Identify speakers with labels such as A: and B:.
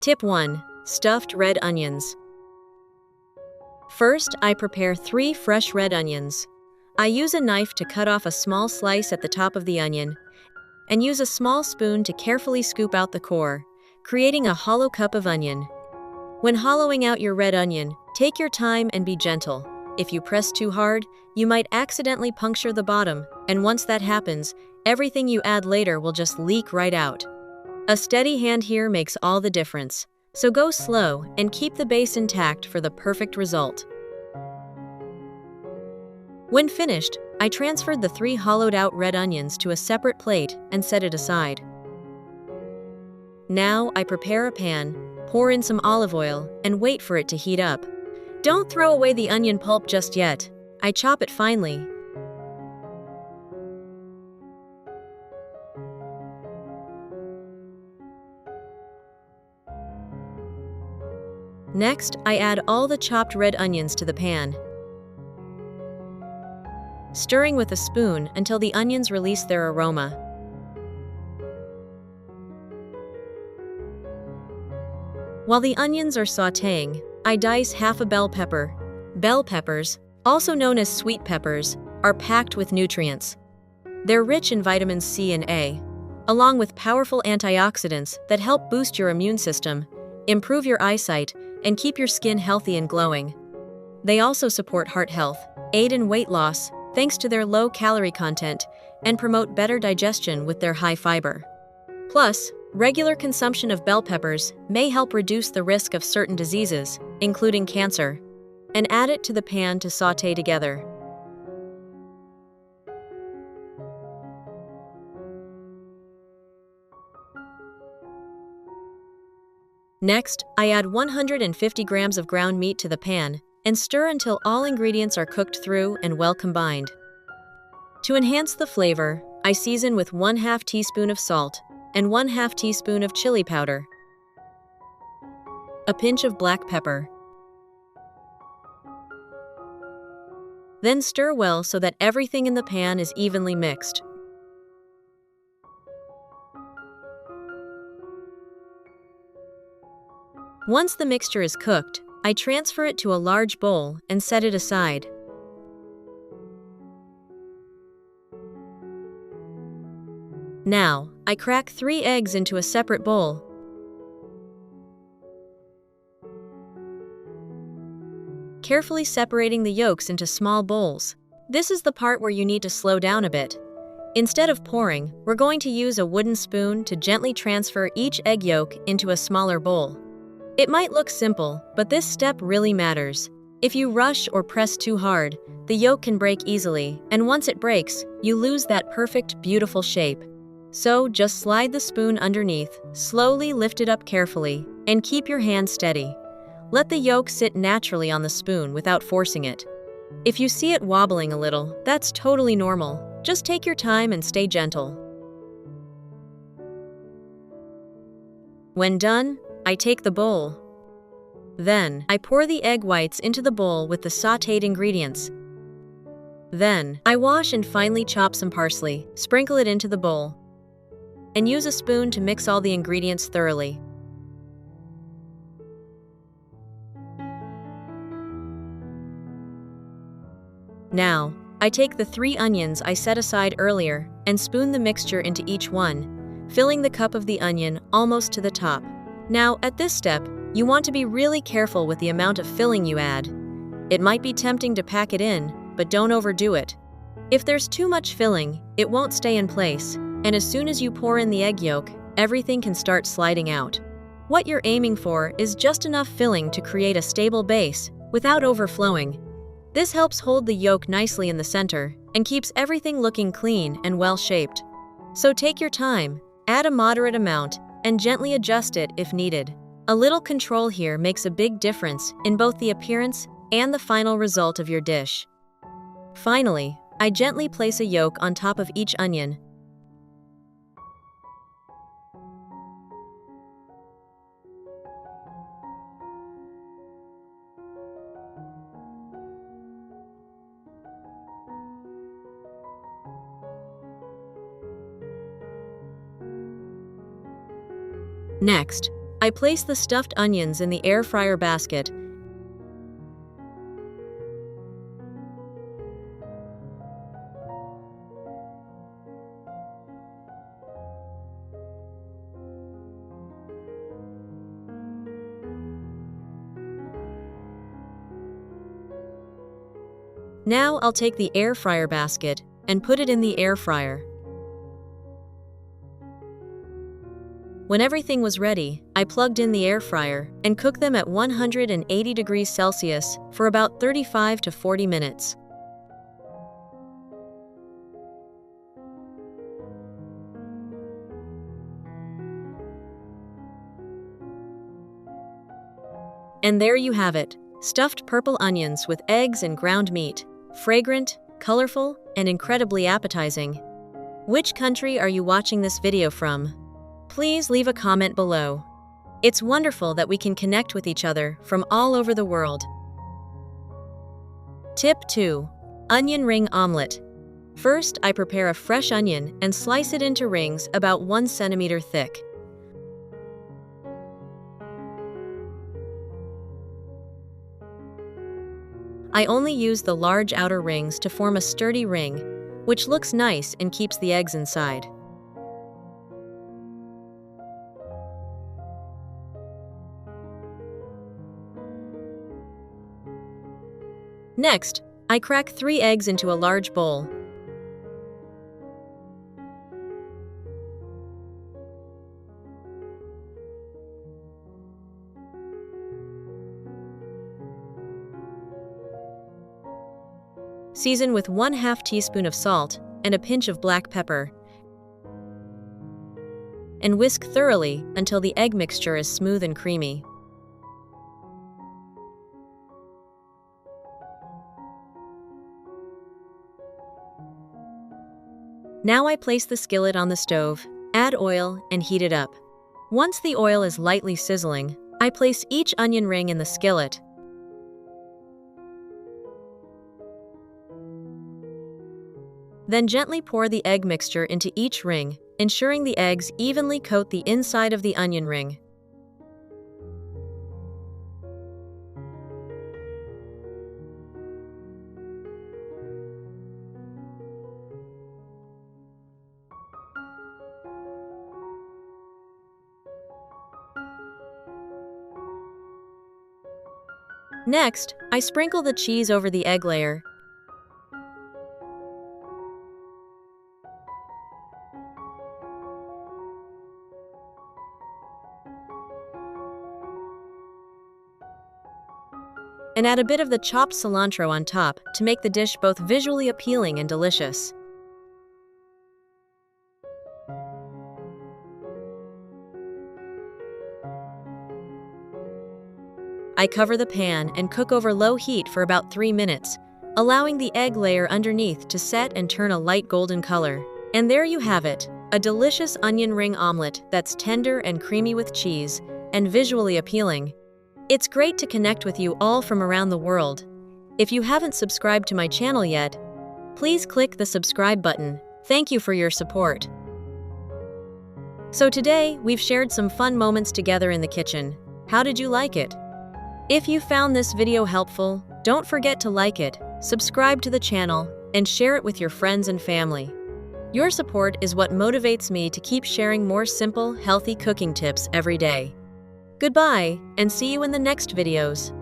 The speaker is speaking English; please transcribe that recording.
A: Tip 1. Stuffed red onions. First, I prepare 3 fresh red onions. I use a knife to cut off a small slice at the top of the onion, and use a small spoon to carefully scoop out the core, creating a hollow cup of onion. When hollowing out your red onion, take your time and be gentle. If you press too hard, you might accidentally puncture the bottom, and once that happens, everything you add later will just leak right out. A steady hand here makes all the difference, so go slow and keep the base intact for the perfect result. When finished, I transferred the 3 hollowed-out red onions to a separate plate and set it aside. Now I prepare a pan, pour in some olive oil, and wait for it to heat up. Don't throw away the onion pulp just yet. I chop it finely. Next, I add all the chopped red onions to the pan, stirring with a spoon until the onions release their aroma. While the onions are sautéing, I dice half a bell pepper. Bell peppers, also known as sweet peppers, are packed with nutrients. They're rich in vitamins C and A, along with powerful antioxidants that help boost your immune system, improve your eyesight, and keep your skin healthy and glowing. They also support heart health, aid in weight loss thanks to their low calorie content, and promote better digestion with their high fiber. Plus, regular consumption of bell peppers may help reduce the risk of certain diseases, including cancer. And add it to the pan to sauté together. Next, I add 150 grams of ground meat to the pan and stir until all ingredients are cooked through and well combined. To enhance the flavor, I season with 1/2 teaspoon of salt and 1/2 teaspoon of chili powder, a pinch of black pepper. Then stir well so that everything in the pan is evenly mixed. Once the mixture is cooked, I transfer it to a large bowl and set it aside. Now, I crack 3 eggs into a separate bowl. Carefully separating the yolks into small bowls. This is the part where you need to slow down a bit. Instead of pouring, we're going to use a wooden spoon to gently transfer each egg yolk into a smaller bowl. It might look simple, but this step really matters. If you rush or press too hard, the yolk can break easily, and once it breaks, you lose that perfect, beautiful shape. So just slide the spoon underneath, slowly lift it up carefully, and keep your hand steady. Let the yolk sit naturally on the spoon without forcing it. If you see it wobbling a little, that's totally normal. Just take your time and stay gentle. When done, I take the bowl. Then, I pour the egg whites into the bowl with the sautéed ingredients. Then, I wash and finely chop some parsley, sprinkle it into the bowl, and use a spoon to mix all the ingredients thoroughly. Now, I take the 3 onions I set aside earlier and spoon the mixture into each one, filling the cup of the onion almost to the top. Now, at this step, you want to be really careful with the amount of filling you add. It might be tempting to pack it in, but don't overdo it. If there's too much filling, it won't stay in place, and as soon as you pour in the egg yolk, everything can start sliding out. What you're aiming for is just enough filling to create a stable base without overflowing. This helps hold the yolk nicely in the center and keeps everything looking clean and well-shaped. So take your time, add a moderate amount, and gently adjust it if needed. A little control here makes a big difference in both the appearance and the final result of your dish. Finally, I gently place a yolk on top of each onion. Next, I place the stuffed onions in the air fryer basket. Now I'll take the air fryer basket and put it in the air fryer. When everything was ready, I plugged in the air fryer and cooked them at 180 degrees Celsius for about 35 to 40 minutes. And there you have it, stuffed purple onions with eggs and ground meat. Fragrant, colorful, and incredibly appetizing. Which country are you watching this video from? Please leave a comment below. It's wonderful that we can connect with each other from all over the world. Tip 2. Onion ring omelette. First, I prepare a fresh onion and slice it into rings about 1 centimeter thick. I only use the large outer rings to form a sturdy ring, which looks nice and keeps the eggs inside. Next, I crack 3 eggs into a large bowl. Season with 1/2 teaspoon of salt and a pinch of black pepper, and whisk thoroughly until the egg mixture is smooth and creamy. Now I place the skillet on the stove, add oil, and heat it up. Once the oil is lightly sizzling, I place each onion ring in the skillet. Then gently pour the egg mixture into each ring, ensuring the eggs evenly coat the inside of the onion ring. Next, I sprinkle the cheese over the egg layer. And add a bit of the chopped cilantro on top to make the dish both visually appealing and delicious. I cover the pan and cook over low heat for about 3 minutes, allowing the egg layer underneath to set and turn a light golden color. And there you have it, a delicious onion ring omelette that's tender and creamy with cheese, and visually appealing. It's great to connect with you all from around the world. If you haven't subscribed to my channel yet, please click the subscribe button. Thank you for your support. So today, we've shared some fun moments together in the kitchen. How did you like it? If you found this video helpful, don't forget to like it, subscribe to the channel, and share it with your friends and family. Your support is what motivates me to keep sharing more simple, healthy cooking tips every day. Goodbye, and see you in the next videos.